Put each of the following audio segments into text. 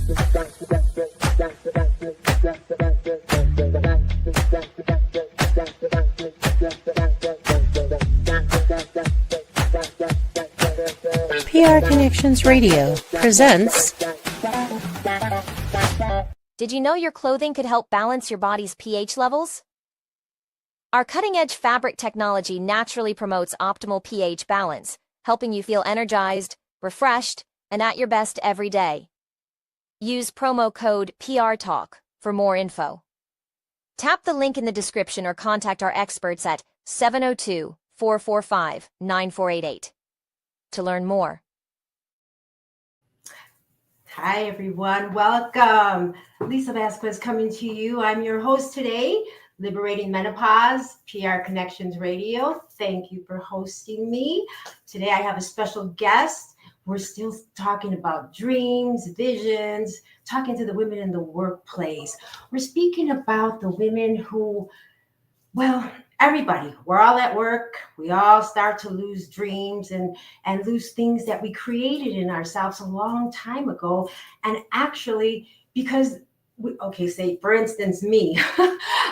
PR Connections Radio presents. Did you know your clothing could help balance your body's pH levels? Our cutting-edge fabric technology naturally promotes optimal pH balance, helping you feel energized, refreshed, and at your best every day. Use promo code PRTalk for more info. Tap the link in the description or contact our experts at 702-445-9488 to learn more. Hi, everyone. Welcome. Lisa Vasquez coming to you. I'm your host today, Liberating Menopause, PR Connections Radio. Thank you for hosting me. Today, I have a special guest. We're still talking about dreams, visions, talking to the women in the workplace. We're speaking about the women who, well, everybody, we're all at work. We all start to lose dreams and lose things that we created in ourselves a long time ago. And actually, because say for instance, me,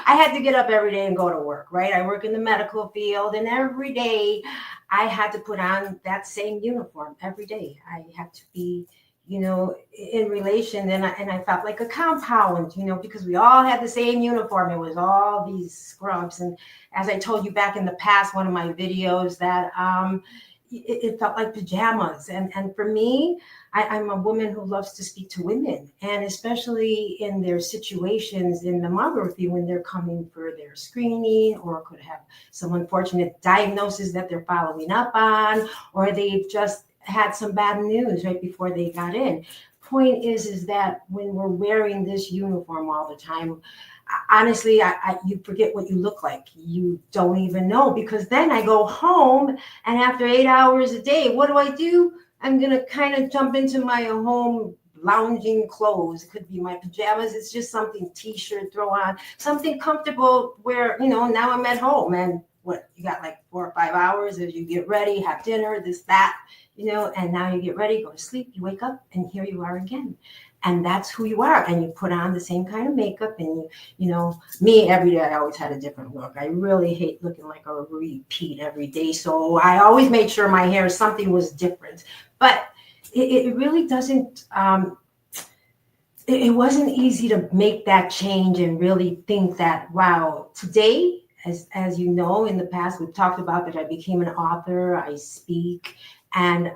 I had to get up every day and go to work, right? I work in the medical field, and every day I had to put on that same uniform every day. I had to be, in relation, and I felt like a compound, because we all had the same uniform. It was all these scrubs. And as I told you back in the past, one of my videos, that it felt like pajamas. And for me, I'm a woman who loves to speak to women, and especially in their situations in mammography when they're coming for their screening, or could have some unfortunate diagnosis that they're following up on, or they've just had some bad news right before they got in. Point is that when we're wearing this uniform all the time, honestly, you forget what you look like. You don't even know, because then I go home, and after 8 hours a day, what do? I'm going to kind of jump into my home lounging clothes. It could be my pajamas. It's just something, t-shirt, throw on, something comfortable where, now I'm at home. And what, you got like 4 or 5 hours as you get ready, have dinner, this, that, and now you get ready, go to sleep, you wake up, and here you are again. And that's who you are. And you put on the same kind of makeup, and me, every day I always had a different look. I really hate looking like a repeat every day. So I always made sure my hair, something was different. But it really doesn't, it wasn't easy to make that change and really think that, wow, today, as you know, in the past, we've talked about that I became an author, I speak, and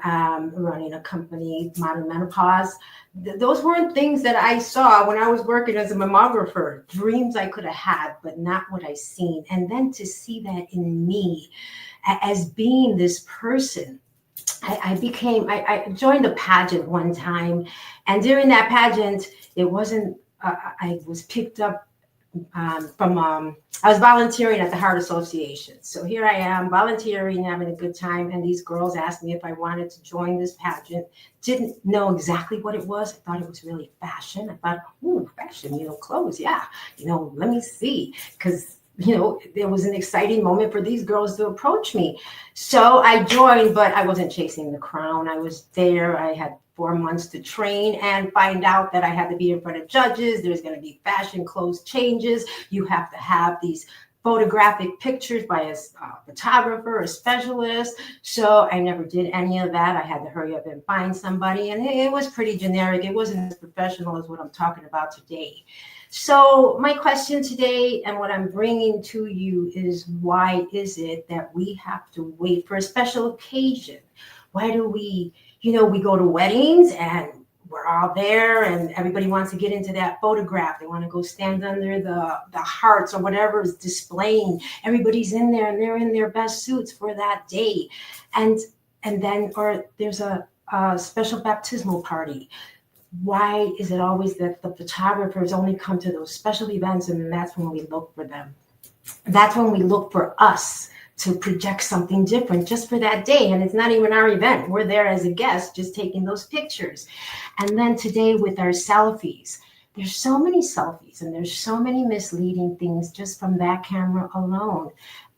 running a company, Modern Menopause. Those weren't things that I saw when I was working as a mammographer. Dreams I could have had, but not what I seen. And then to see that in me as being this person, I joined a pageant one time. And during that pageant, it wasn't, I was picked up I was volunteering at the Heart Association. So here I am volunteering, having a good time. And these girls asked me if I wanted to join this pageant. Didn't know exactly what it was. I thought it was really fashion. I thought, ooh, fashion, clothes. Yeah. Let me see. Because, there was an exciting moment for these girls to approach me. So I joined, but I wasn't chasing the crown. I was there. I had 4 months to train and find out that I had to be in front of judges. There's going to be fashion clothes changes. You have to have these photographic pictures by a photographer, a specialist. So I never did any of that. I had to hurry up and find somebody. And it was pretty generic. It wasn't as professional as what I'm talking about today. So my question today, and what I'm bringing to you, is why is it that we have to wait for a special occasion? Why do we, we go to weddings and we're all there and everybody wants to get into that photograph. They want to go stand under the hearts or whatever is displaying. Everybody's in there and they're in their best suits for that day. And then, or there's a special baptismal party. Why is it always that the photographers only come to those special events and that's when we look for them? That's when we look for us to project something different just for that day. And it's not even our event. We're there as a guest, just taking those pictures. And then today with our selfies, there's so many selfies and there's so many misleading things just from that camera alone.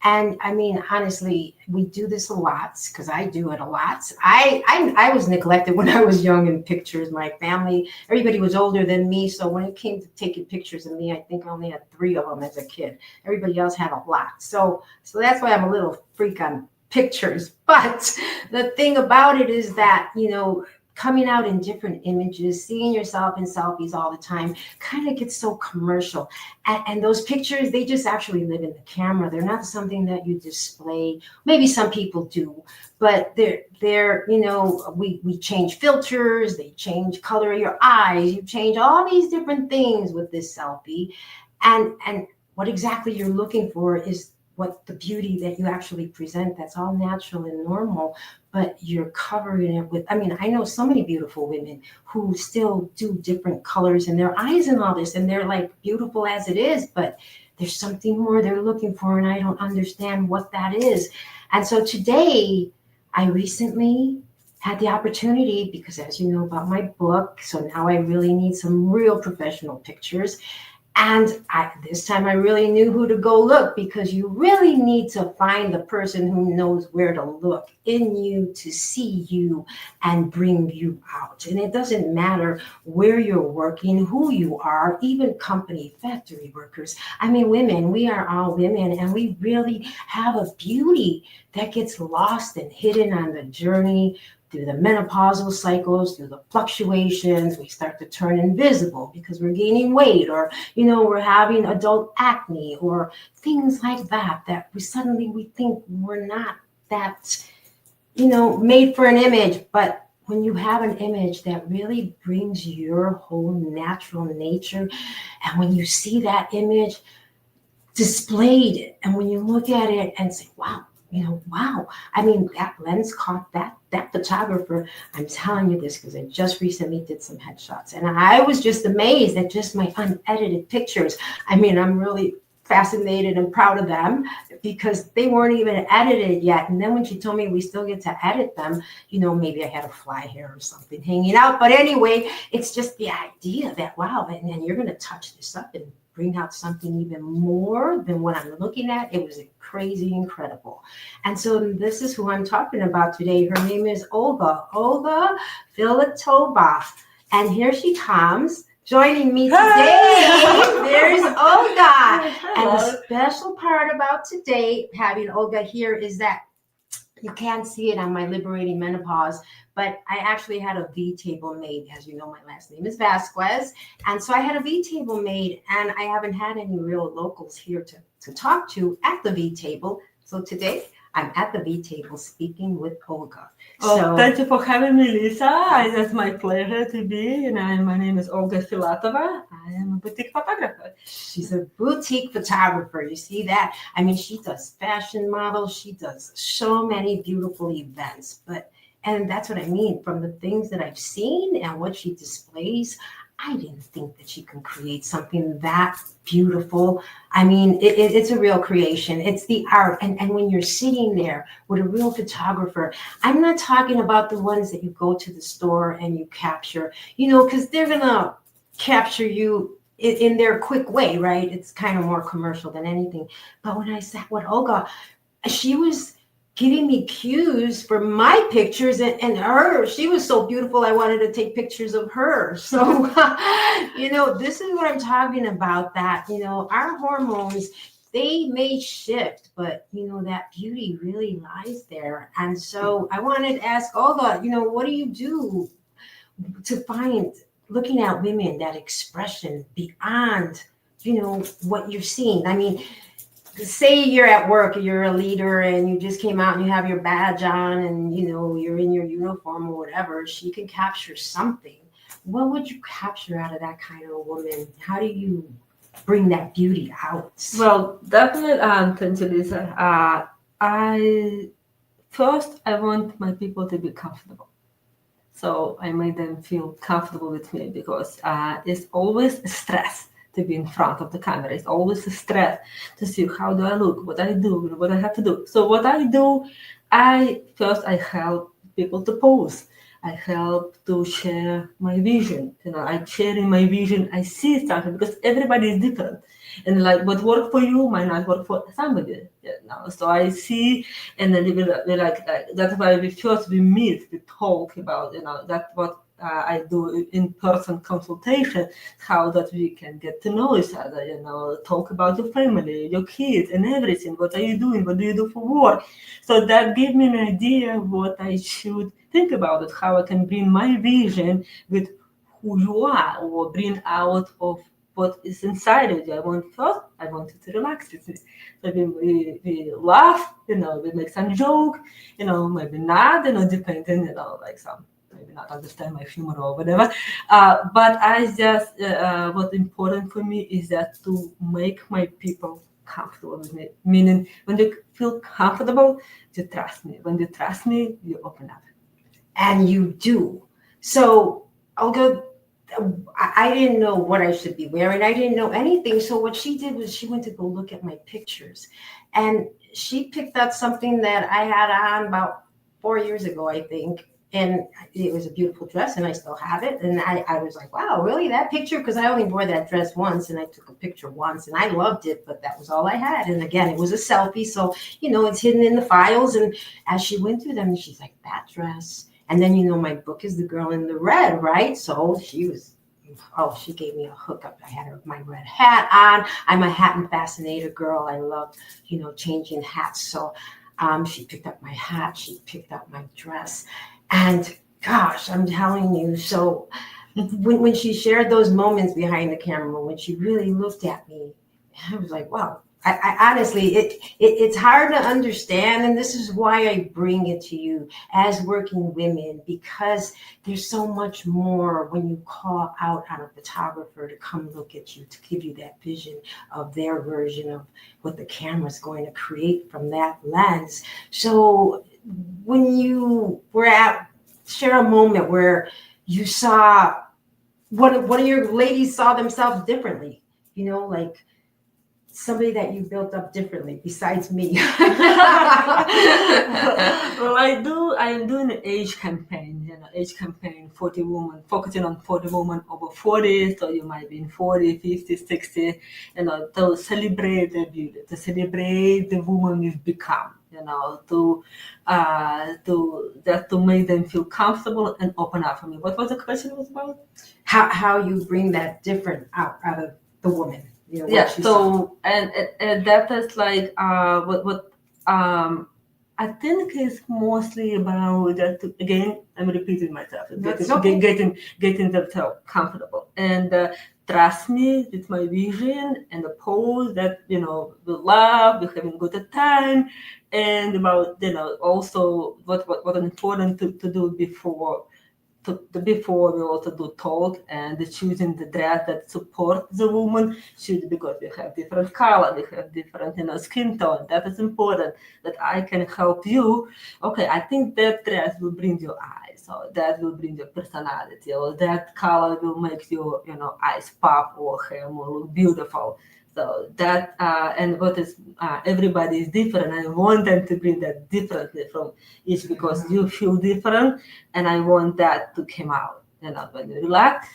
And I mean, honestly, we do this a lot because I do it a lot. I was neglected when I was young in pictures. My family, everybody was older than me. So when it came to taking pictures of me, I think I only had 3 of them as a kid. Everybody else had a lot. So that's why I'm a little freak on pictures. But the thing about it is that, coming out in different images, seeing yourself in selfies all the time kind of gets so commercial. And those pictures, they just actually live in the camera. They're not something that you display. Maybe some people do, but we change filters, they change color of your eyes, you change all these different things with this selfie. And what exactly you're looking for is what the beauty that you actually present, that's all natural and normal, but you're covering it with, I know so many beautiful women who still do different colors in their eyes and all this, and they're like beautiful as it is, but there's something more they're looking for, and I don't understand what that is. And so today, I recently had the opportunity, because as you know about my book, so now I really need some real professional pictures. And this time I really knew who to go look, because you really need to find the person who knows where to look in you to see you and bring you out. And it doesn't matter where you're working, who you are, even company, factory workers. Women, we are all women, and we really have a beauty that gets lost and hidden on the journey through the menopausal cycles, through the fluctuations. We start to turn invisible because we're gaining weight, or, we're having adult acne, or things like that, that we think we're not that, made for an image. But when you have an image that really brings your whole natural nature, and when you see that image displayed, and when you look at it and say, wow, wow. That lens caught that photographer. I'm telling you this because I just recently did some headshots, and I was just amazed at just my unedited pictures. I'm really fascinated and proud of them, because they weren't even edited yet. And then when she told me we still get to edit them, maybe I had a fly hair or something hanging out. But anyway, it's just the idea that, wow, and then you're going to touch this up and bring out something even more than what I'm looking at. It was crazy incredible. And so this is who I'm talking about today. Her name is Olga Filatova. And here she comes joining me today. There's Olga. And the special part about today, having Olga here, is that you can't see it on my Liberating Menopause, but I actually had a V table made. As you know, my last name is Vasquez. And so I had a V table made, and I haven't had any real locals here to talk to at the V table. So today I'm at the V table speaking with Olga. Thank you for having me, Lisa. It's my pleasure to be. And my name is Olga Filatova. I am a boutique photographer. She's a boutique photographer. You see that? She does fashion models. She does so many beautiful events. And that's what I mean. From the things that I've seen and what she displays, I didn't think that she can create something that beautiful. It's a real creation. It's the art. And when you're sitting there with a real photographer, I'm not talking about the ones that you go to the store and you capture, because they're going to capture you in their quick way, right? It's kind of more commercial than anything. But when I sat with Olga, she was giving me cues for my pictures, and her, she was so beautiful, I wanted to take pictures of her. So, this is what I'm talking about, that, our hormones, they may shift, but, that beauty really lies there. And so I wanted to ask Olga, what do you do to find, looking at women, that expression beyond, what you're seeing? Say you're at work, you're a leader, and you just came out and you have your badge on, and you're in your uniform or whatever. She can capture something. What would you capture out of that kind of woman? How do you bring that beauty out? Well, definitely, thank you, Lisa. I want my people to be comfortable. So I made them feel comfortable with me, because it's always a stress to be in front of the camera. It's always a stress to see how do I look, what I do, what I have to do. So what I do, I help people to pose. I help to share my vision. I'm sharing my vision. I see something, because everybody is different. And like what worked for you might not work for somebody. So I see, and then we like that's why we meet, we talk about, that's what I do in-person consultation, how that we can get to know each other, talk about your family, your kids, and everything. What are you doing? What do you do for work? So that gave me an idea of what I should think about it, how I can bring my vision with who you are, or bring out of what is inside of you. I want you to relax with me. So we laugh, we make some joke, maybe not, depending, like some maybe not understand my humor or whatever. But I just, what's important for me is that to make my people comfortable with me. Meaning, when they feel comfortable, you trust me. When you trust me, you open up. And you do. So, Olga, I didn't know what I should be wearing. I didn't know anything. So what she did was she went to go look at my pictures. And she picked up something that I had on about 4 years ago, I think. And it was a beautiful dress, and I still have it. And I was like, wow, really? That picture? Because I only wore that dress once, and I took a picture once, and I loved it, but that was all I had. And again, it was a selfie, so, it's hidden in the files. And as she went through them, she's like, that dress. And then, my book is The Girl in the Red, right? So she gave me a hookup. I had my red hat on. I'm a hat and fascinator girl. I love, changing hats. So she picked up my hat. She picked up my dress. And gosh, I'm telling you, so when she shared those moments behind the camera, when she really looked at me, I was like, wow. I honestly, it's hard to understand, and this is why I bring it to you as working women, because there's so much more when you call out on a photographer to come look at you, to give you that vision of their version of what the camera's going to create from that lens. So when you were share a moment where you saw one of your ladies saw themselves differently, like somebody that you built up differently besides me. Well, I'm doing an age campaign, 40 women, focusing on 40 women over 40. So you might be in 40, 50, 60, to celebrate their beauty, to celebrate the woman you've become, to make them feel comfortable and open up for me. What was the question was about? How you bring that different out of the woman. So and that is like what I think is mostly about that. Again, I'm repeating myself. Getting themselves comfortable and trust me with my vision and the pose that we love. We're having good time, and about also what important to do before. Before we also do talk and choosing the dress that support the woman, because we have different color, we have different skin tone. That is important, that I can help you. Okay, I think that dress will bring your eyes, or that will bring your personality, or that color will make your eyes pop, or hair more look beautiful. So that and what is everybody is different. I want them to bring that differently from each, because you feel different, and I want that to come out. When you relax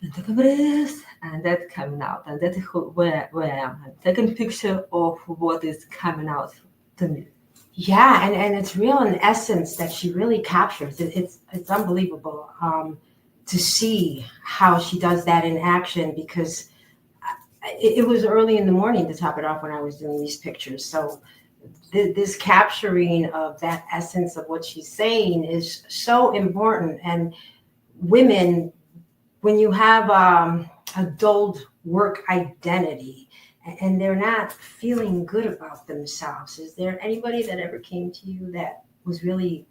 and take a breath, and that coming out, and that is where I am. I'm taking picture of what is coming out to me. Yeah, and it's real in essence that she really captures. It's unbelievable to see how she does that in action, because it was early in the morning, to top it off, when I was doing these pictures. So this capturing of that essence of what she's saying is so important. And women, when you have a dulled work identity and they're not feeling good about themselves, is there anybody that ever came to you that was really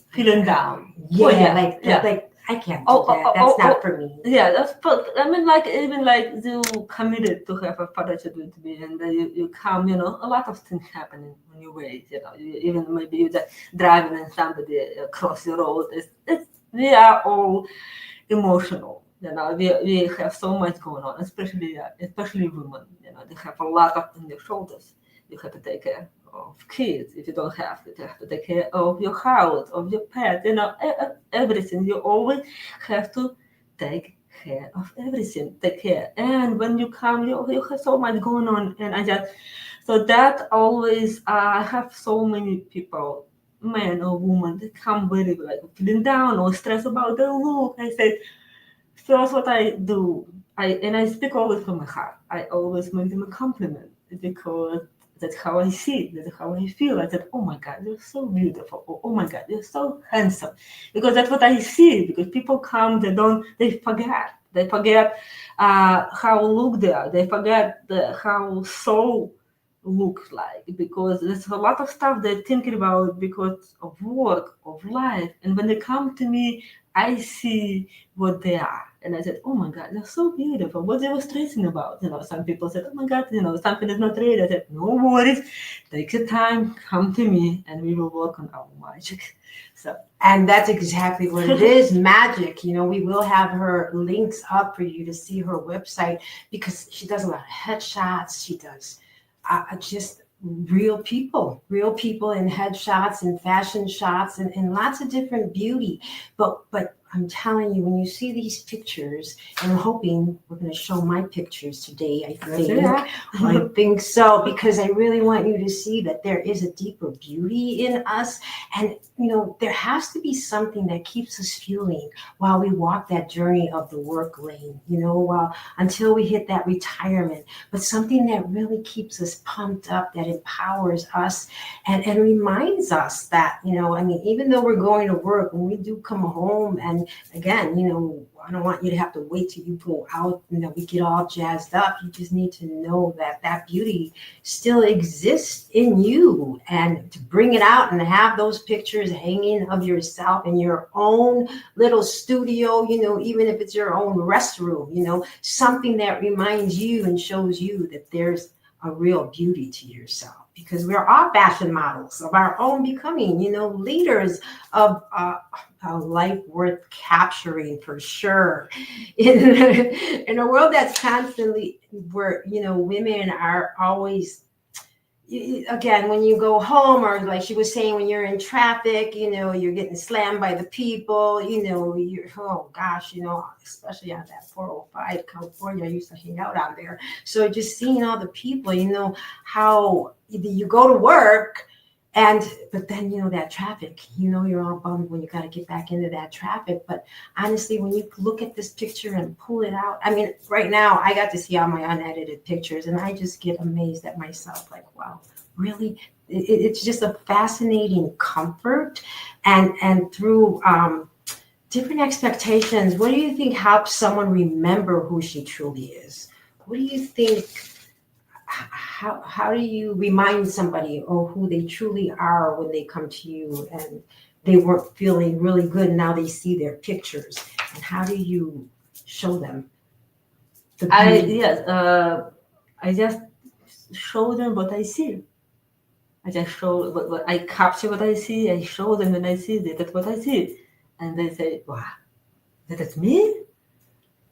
feeling down? Like I can't do that. That's not for me. Yeah, that's. I mean, even you committed to have a partnership with me, and you come. A lot of things happening on your way. Even maybe you're just driving and somebody across the road. We are all emotional. We have so much going on, especially women. They have a lot on their shoulders. You have to take care of kids. If you don't have it, you have to take care of your house, of your pet, everything. You always have to take care of everything. Take care. And when you come, you have so much going on. And so that always, I have so many people, men or women, they come very like feeling down or stressed about their look. I said, so that's what I do. I speak always from my heart. I always make them a compliment because that's how I see. That's how I feel. I said, "Oh my God, you're so beautiful." Or, "Oh my God, you're so handsome," because that's what I see. Because people come, they forget. They forget how look they are. They forget how soul looks like, because there's a lot of stuff they're thinking about because of work, of life, and when they come to me, I see what they are. And I said, "Oh my God, they're so beautiful. What they were stressing about?" Some people said, "Oh my God, something is not ready." I said, "No worries. Take your time, come to me, and we will work on our magic." So, and that's exactly what it is, magic. We will have her links up for you to see her website, because she does a lot of headshots. She does just real people in headshots and fashion shots and lots of different beauty. But I'm telling you, when you see these pictures, and I'm hoping we're going to show my pictures today, I think so, because I really want you to see that there is a deeper beauty in us. And, there has to be something that keeps us fueling while we walk that journey of the work lane, until we hit that retirement. But something that really keeps us pumped up, that empowers us and reminds us that, even though we're going to work, when we do come home, and again, I don't want you to have to wait till you go out and we get all jazzed up. You just need to know that beauty still exists in you, and to bring it out and have those pictures hanging of yourself in your own little studio, even if it's your own restroom, something that reminds you and shows you that there's a real beauty to yourself, because we're all fashion models of our own becoming, leaders of a life worth capturing, for sure. In a world that's constantly, where, women are always, again, when you go home, or like she was saying, when you're in traffic, you're getting slammed by the people, oh gosh, especially on that 405 California, I used to hang out on there. So just seeing all the people, how you go to work, but then, that traffic, you're all bummed when you got to get back into that traffic. But honestly, when you look at this picture and pull it out, right now I got to see all my unedited pictures, and I just get amazed at myself, like, wow, really? It's just a fascinating comfort, and through different expectations. What do you think helps someone remember who she truly is? What do you think? How do you remind somebody of who they truly are when they come to you and they weren't feeling really good, and now they see their pictures? And how do you show them the beauty? I just show them what I see. I just show what I capture what I see. I show them when I see that's what I see, and they say, "Wow, that's me."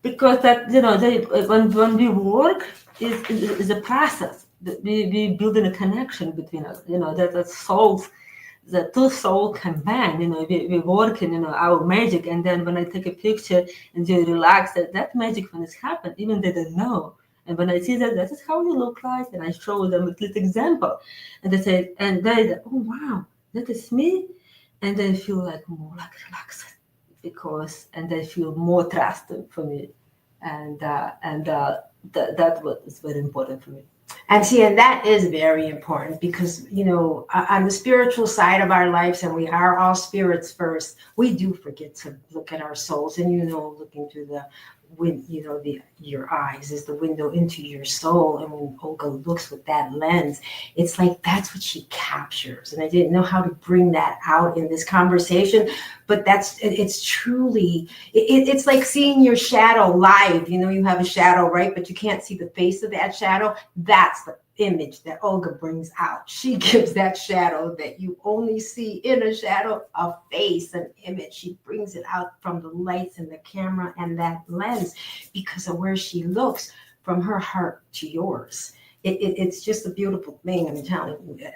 Because that, when we work, is a process. We building a connection between us. That souls, the two souls combine. We work in our magic, and then when I take a picture and you relax, that magic when it's happened, even they don't know. And when I see that is how you look like, and I show them a little example, and they say, "Oh wow, that is me," and they feel like more like relaxed, and they feel more trusted for me, and that was very important for me. And see, and that is very important, because, on the spiritual side of our lives, and we are all spirits first, we do forget to look at our souls. And, looking through your eyes is the window into your soul. And when Olga looks with that lens, it's like that's what she captures. And I didn't know how to bring that out in this conversation, but it's truly, it's like seeing your shadow live. You have a shadow, right? But you can't see the face of that shadow. That's the image that Olga brings out. She gives that shadow that you only see in a shadow, a face, an image. She brings it out from the lights and the camera and that lens, because of where she looks, from her heart to yours. it's just a beautiful thing. I'm telling you.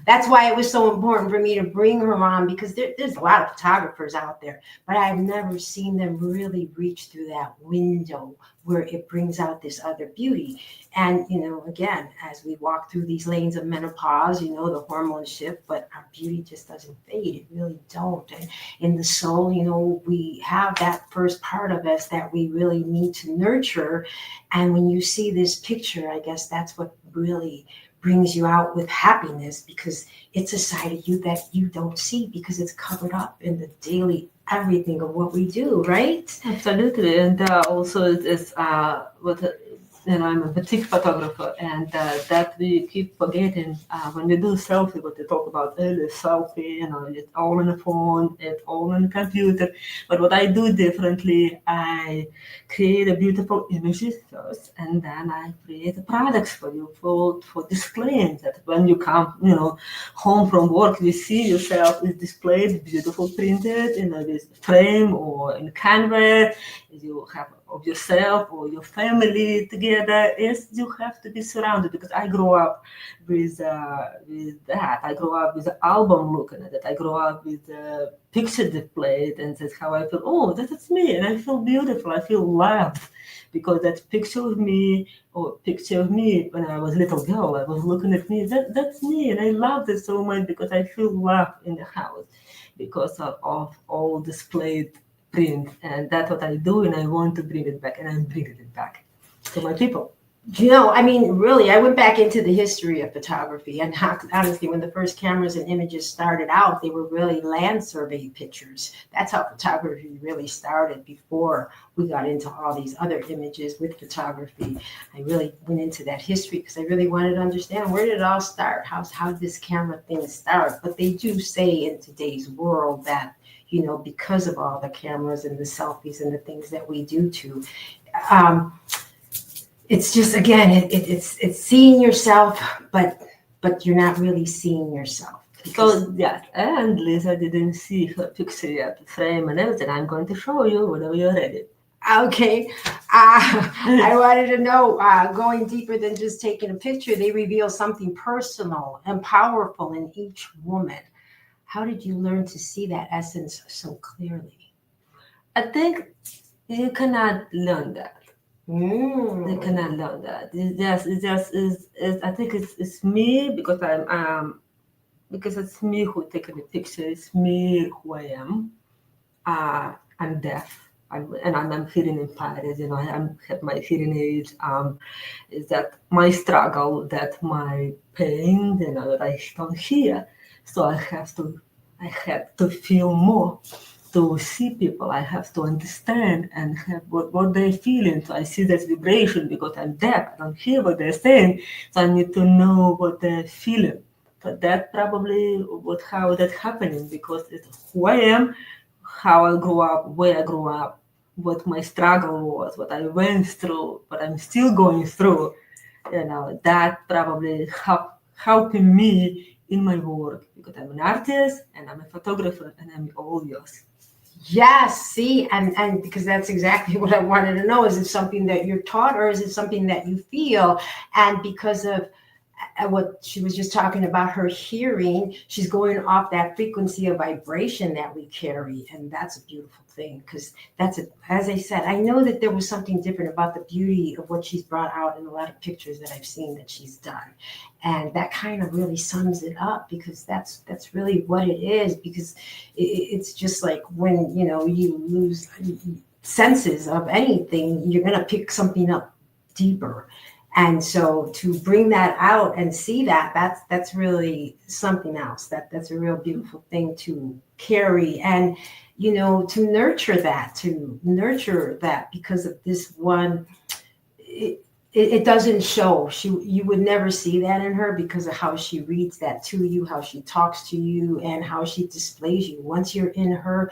That's why it was so important for me to bring her on, because there's a lot of photographers out there, but I've never seen them really reach through that window where it brings out this other beauty. And, again, as we walk through these lanes of menopause, the hormones shift, but our beauty just doesn't fade. It really don't. And in the soul, we have that first part of us that we really need to nurture. And when you see this picture, I guess that's what really brings you out with happiness, because it's a side of you that you don't see because it's covered up in the daily everything of what we do, right? Absolutely. And also it's I'm a boutique photographer, and that we keep forgetting when we do selfie, what they talk about earlier, selfie, it's all on the phone, it's all on the computer. But what I do differently, I create a beautiful images first, and then I create products for you for displaying that when you come, home from work, you see yourself is displayed, beautiful printed in a frame or in canvas. You have of yourself or your family together. Is you have to be surrounded, because I grew up with that. I grew up with the album looking at it. I grew up with the picture displayed, and that's how I feel. Oh, that's me, and I feel beautiful. I feel loved, because that picture of me when I was a little girl, I was looking at me. That's me, and I loved it so much because I feel loved in the house because of all displayed print. And that's what I do, and I want to bring it back, and I'm bringing it back to my people. Really, I went back into the history of photography, and honestly, when the first cameras and images started out, they were really land survey pictures. That's how photography really started before we got into all these other images with photography. I really went into that history because I really wanted to understand, where did it all start? How did this camera thing start? But they do say in today's world that, because of all the cameras and the selfies and the things that we do too, it's just, again, it's seeing yourself, but you're not really seeing yourself. So yes, and Lisa didn't see her picture yet, the frame and everything. I'm going to show you whenever you're ready. Okay. I wanted to know, going deeper than just taking a picture, they reveal something personal and powerful in each woman. How did you learn to see that essence so clearly? I think you cannot learn that. You cannot learn that. I think it's me, because because it's me who taking the picture. It's me who I am. I'm deaf. I'm hearing impaired. I have my hearing aids. Is that my struggle? That my pain? That I don't hear. So I have to feel more. To see people, I have to understand and have what they're feeling. So I see that vibration because I'm deaf. I don't hear what they're saying. So I need to know what they're feeling. But that probably how that's happening, because it's who I am, how I grew up, where I grew up, what my struggle was, what I went through, what I'm still going through. That probably helping me in my work, because I'm an artist and I'm a photographer and I'm all yours. Yes, see, and because that's exactly what I wanted to know. Is it something that you're taught, or is it something that you feel? And because of what she was just talking about, her hearing, she's going off that frequency of vibration that we carry. And that's a beautiful thing, because as I said, I know that there was something different about the beauty of what she's brought out in a lot of pictures that I've seen that she's done. And that kind of really sums it up, because that's really what it is. Because it's just like when, you lose senses of anything, you're going to pick something up deeper. And so to bring that out and see that's really something else. That's a real beautiful thing to carry, and to nurture that because of this one. It doesn't show. You would never see that in her because of how she reads that to you, how she talks to you, and how she displays you. Once you're in her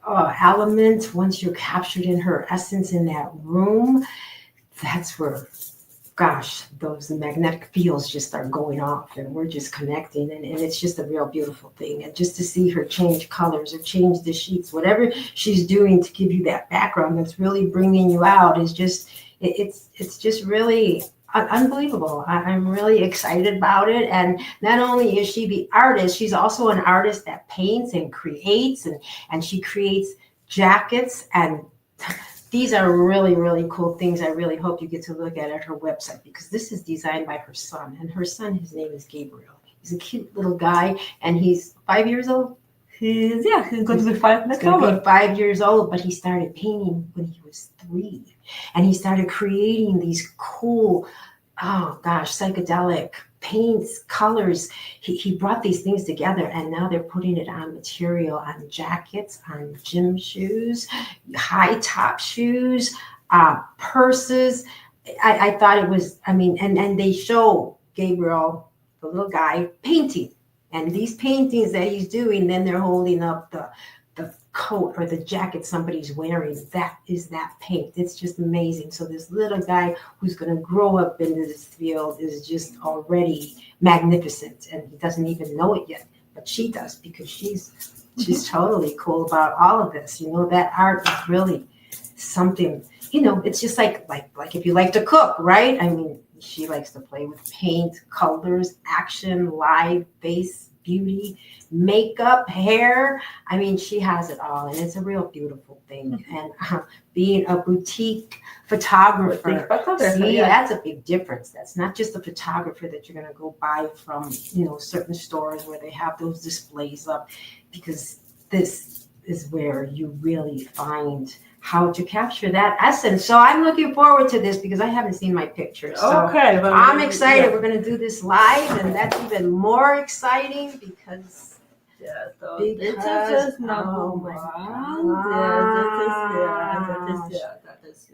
element, once you're captured in her essence in that room, that's where, those magnetic fields just start going off, and we're just connecting, and it's just a real beautiful thing. And just to see her change colors or change the sheets, whatever she's doing to give you that background that's really bringing you out, is just, it's just really unbelievable. I'm really excited about it. And not only is she the artist, she's also an artist that paints and creates, and she creates jackets. And these are really, really cool things. I really hope you get to look at her website, because this is designed by her son. And her son, his name is Gabriel. He's a cute little guy, and he's 5 years old. He's going to be 5 next He's year. 5 years old, but he started painting when he was 3. And he started creating these cool, psychedelic paints, colors. He brought these things together, and now they're putting it on material, on jackets, on gym shoes, high top shoes, purses. I thought it was, and they show Gabriel, the little guy, painting. And these paintings that he's doing, then they're holding up the coat or the jacket somebody's wearing. That is that paint. It's just amazing. So this little guy who's going to grow up into this field is just already magnificent, and he doesn't even know it yet. But she does, because she's totally cool about all of this. That art is really something. It's just like if you like to cook, right? She likes to play with paint, colors, action, live, face, beauty, makeup, hair. She has it all, and it's a real beautiful thing. And being a boutique photographer, that's a big difference. That's not just a photographer that you're going to go buy from, certain stores where they have those displays up, because this is where you really find how to capture that essence. So I'm looking forward to this, because I haven't seen my pictures. So Okay, well, I'm excited. We're going to do this live, and that's even more exciting because. So this is number one. That is.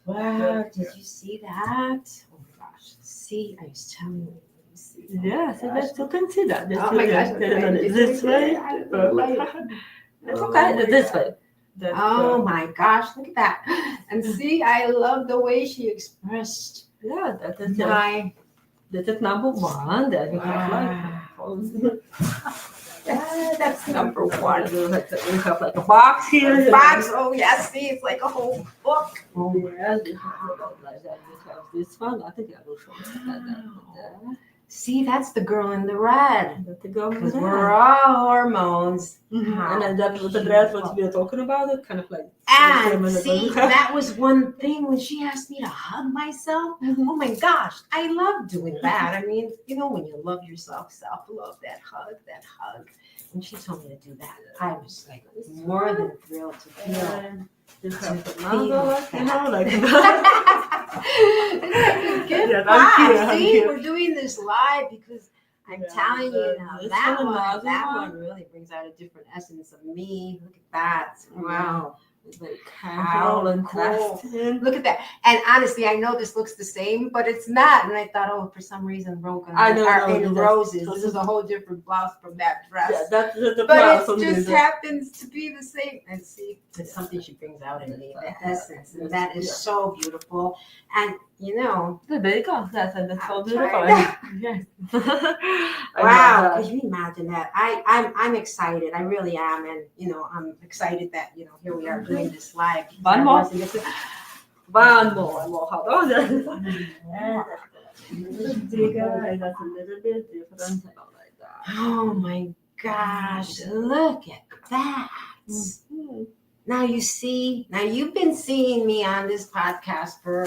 Wow! Did you see that? Oh my gosh! See, I was telling you. Yes, you can see that. Oh my gosh! This way. It's okay. This way. Oh my gosh, look at that. And see, I love the way she expressed. Yeah, that is that is number one. That you have that's number one. We have like a box here. Box, oh yes, see, it's like a whole book. Oh yeah, we have this one. I think I will show you that. See, that's the girl in the red. That's the girl in the Because red. we're all hormones. Mm-hmm. And then that was the red what we were talking about, it kind of like. And see, that was one thing when she asked me to hug myself. Mm-hmm. Oh my gosh, I love doing that. When you love yourself, self-love, that hug. When she told me to do that, I was like more than thrilled to feel. You have another, like See, we're doing this live because I'm telling you now, that one really brings out a different essence of me. Look at that. Wow. It's like casual and cool. Look at that. And honestly, I know this looks the same, but it's not. And I thought, for some reason, Rogan are in roses. This is a whole different blouse from that dress. Yeah, that's the blouse. But it just happens to be the same. And see, it's something she brings out in me, the essence. And that is so beautiful. And, there you go. That's so beautiful. Yes. Wow. Could you imagine that? I'm excited. I really am. And, I'm excited that, here we are doing this live. One more. Hold on. That's a little bit different. Like that. Oh my gosh. Look at that. Mm-hmm. Now you've been seeing me on this podcast for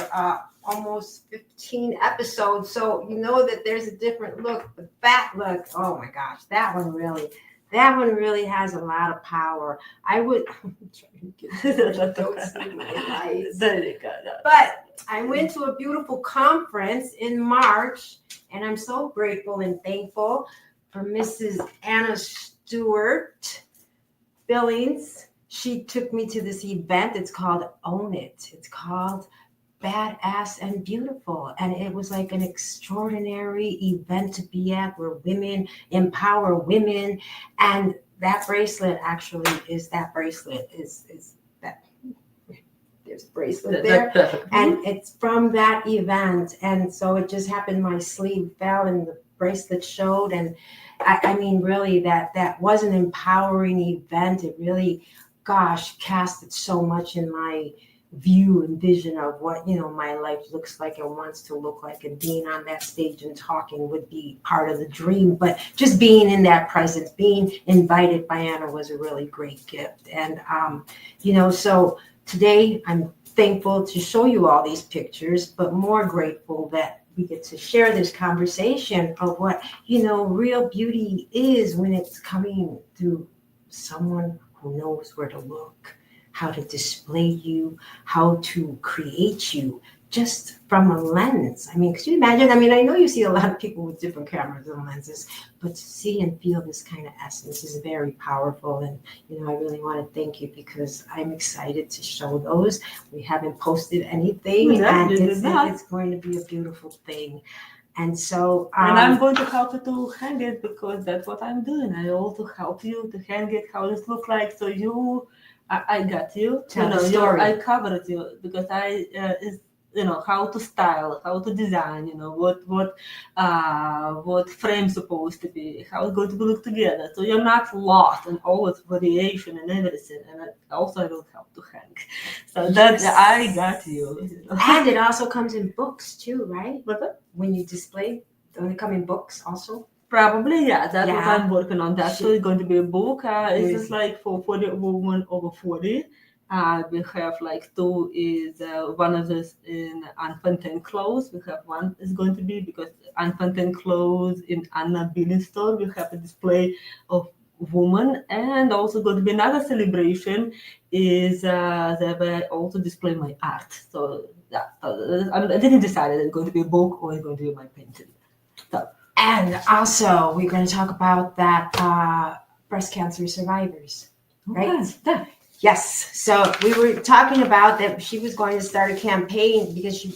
almost 15 episodes. So you know that there's a different look, but that look, oh my gosh, that one really has a lot of power. I would but I went to a beautiful conference in March, and I'm so grateful and thankful for Mrs. Anna Stewart Billings. She took me to this event. It's called Own It. It's called Badass and Beautiful. And it was like an extraordinary event to be at where women empower women. And that bracelet actually is that bracelet is that there's a bracelet there. And it's from that event. And so it just happened. My sleeve fell and the bracelet showed. And I mean, really that was an empowering event. It really, casted so much in view and vision of what, my life looks like and wants to look like, and being on that stage and talking would be part of the dream. But just being in that presence, being invited by Anna was a really great gift. And, so today I'm thankful to show you all these pictures, but more grateful that we get to share this conversation of what, real beauty is when it's coming through someone who knows where to look, how to display you, how to create you, just from a lens. I mean, could you imagine? I mean, I know you see a lot of people with different cameras and lenses, but to see and feel this kind of essence is very powerful. And, I really want to thank you, because I'm excited to show those. We haven't posted anything, and it's going to be a beautiful thing. And so, and I'm going to help you to hang it, because that's what I'm doing. I also help you to hang it, how it look like. So I got you. Tell the story. I covered you, because how to style, how to design, what frame's supposed to be, how it's going to look together. So you're not lost in all its variation and everything. And I will help to hang. So that's, I got you. And it also comes in books too, right? What? When you display, don't it come in books also? Probably, yeah. That's what I'm working on. That's going to be a book. It's just like for 40 women over 40. We have like two is one of us in unpainted clothes. We have one is going to be, because unpainted clothes in Anna Billings store. We have a display of women, and also going to be another celebration is that I also display my art. So I didn't decide if it's going to be a book or it's going to be my painting. So. And also, we're going to talk about that breast cancer survivors, right? Yeah. Yes. So we were talking about that she was going to start a campaign, because she,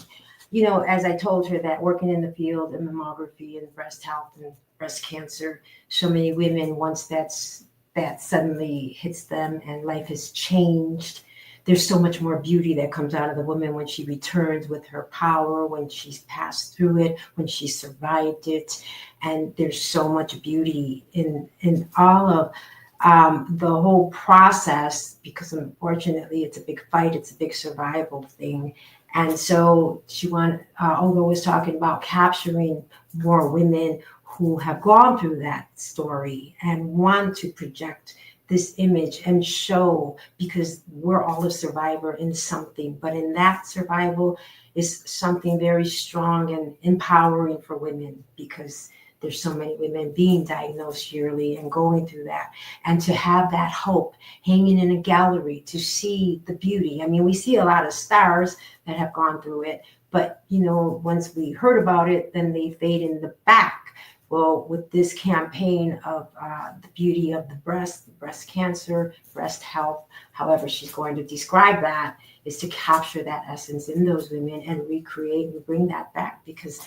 as I told her, that working in the field of mammography and breast health and breast cancer, so many women, once that suddenly hits them and life has changed, there's so much more beauty that comes out of the woman when she returns with her power, when she's passed through it, when she survived it. And there's so much beauty in all of the whole process, because unfortunately it's a big fight, it's a big survival thing. And so Olga was talking about capturing more women who have gone through that story and want to project this image and show, because we're all a survivor in something, but in that survival is something very strong and empowering for women, because there's so many women being diagnosed yearly and going through that. And to have that hope hanging in a gallery, to see the beauty. I mean, we see a lot of stars that have gone through it, but once we heard about it, then they fade in the back. Well, with this campaign of the beauty of the breast cancer, breast health, however she's going to describe that, is to capture that essence in those women and recreate and bring that back, because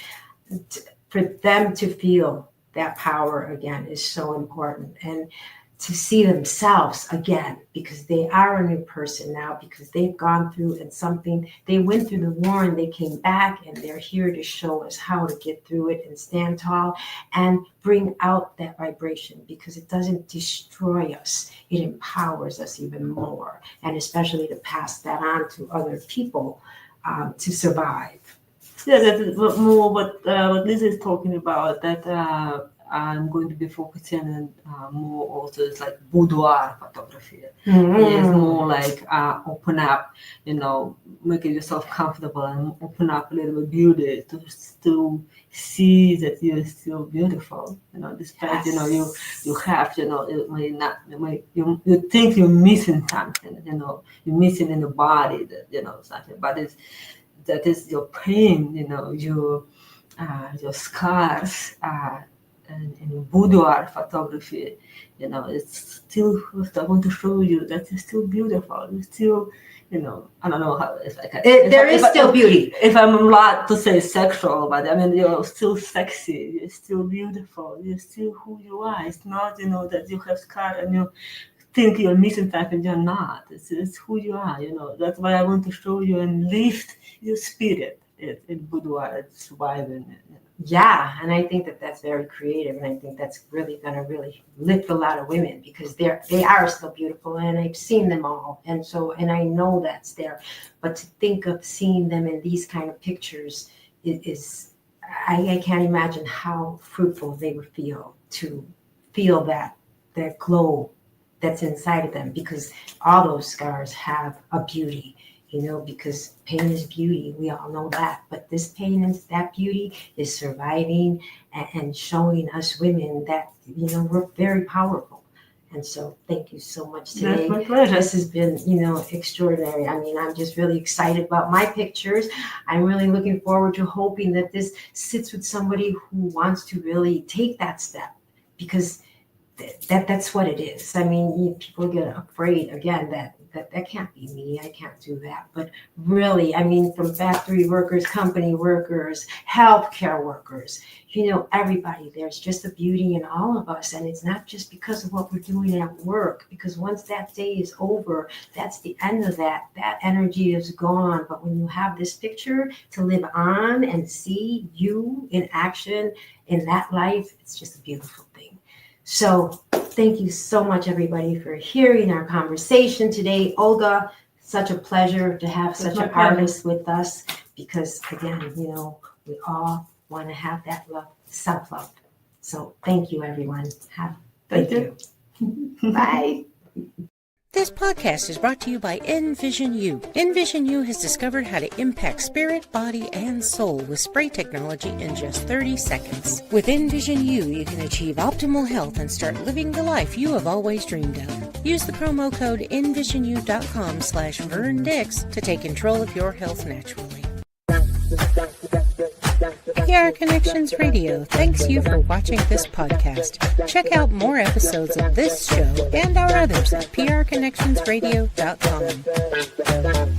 for them to feel that power again is so important, and to see themselves again, because they are a new person now, because they've gone through and something, they went through the war and they came back, and they're here to show us how to get through it and stand tall and bring out that vibration, because it doesn't destroy us, it empowers us even more, and especially to pass that on to other people to survive. Yeah, that's more what Lisa is talking about, that I'm going to be focusing on more also, it's like boudoir photography. It's more like open up, making yourself comfortable and open up a little bit beauty to see that you're still beautiful, despite, you have, it may not, you think you're missing something, you're missing in the body, that, something, but that is your pain, your scars, and in boudoir photography, it's still, I want to show you that it's still beautiful. It's still, I don't know how, there is still beauty. If I'm allowed to say sexual, but I mean, you're still sexy, you're still beautiful, you're still who you are. It's not, that you have scar and you think you're missing something, you're not. It's who you are, That's why I want to show you and lift your spirit in boudoir, surviving. Yeah, and I think that that's very creative, and I think that's really going to really lift a lot of women because they are still beautiful, and I've seen them all, and I know that's there. But to think of seeing them in these kind of pictures is I can't imagine how fruitful they would feel to feel that glow that's inside of them, because all those scars have a beauty. Because pain is beauty. We all know that. But this pain and that beauty is surviving and showing us women that, we're very powerful. And so thank you so much today. That's my pleasure. This has been, extraordinary. I mean, I'm just really excited about my pictures. I'm really looking forward to hoping that this sits with somebody who wants to really take that step, because that's what it is. I mean, people get afraid again that can't be me. I can't do that. But really, I mean, from factory workers, company workers, healthcare workers, everybody, there's just a beauty in all of us. And it's not just because of what we're doing at work, because once that day is over, that's the end of that. That energy is gone. But when you have this picture to live on and see you in action in that life, it's just a beautiful thing. So thank you so much, everybody, for hearing our conversation today. Olga, such a pleasure to have such an artist with us, because, again, we all want to have that love, self-love. So thank you, everyone. Thank you. Bye. This podcast is brought to you by NvisionU. NvisionU has discovered how to impact spirit, body, and soul with spray technology in just 30 seconds. With NvisionU, you can achieve optimal health and start living the life you have always dreamed of. Use the promo code NvisionU.com/VernDix to take control of your health naturally. PR Connections Radio thanks you for watching this podcast. Check out more episodes of this show and our others at prconnectionsradio.com.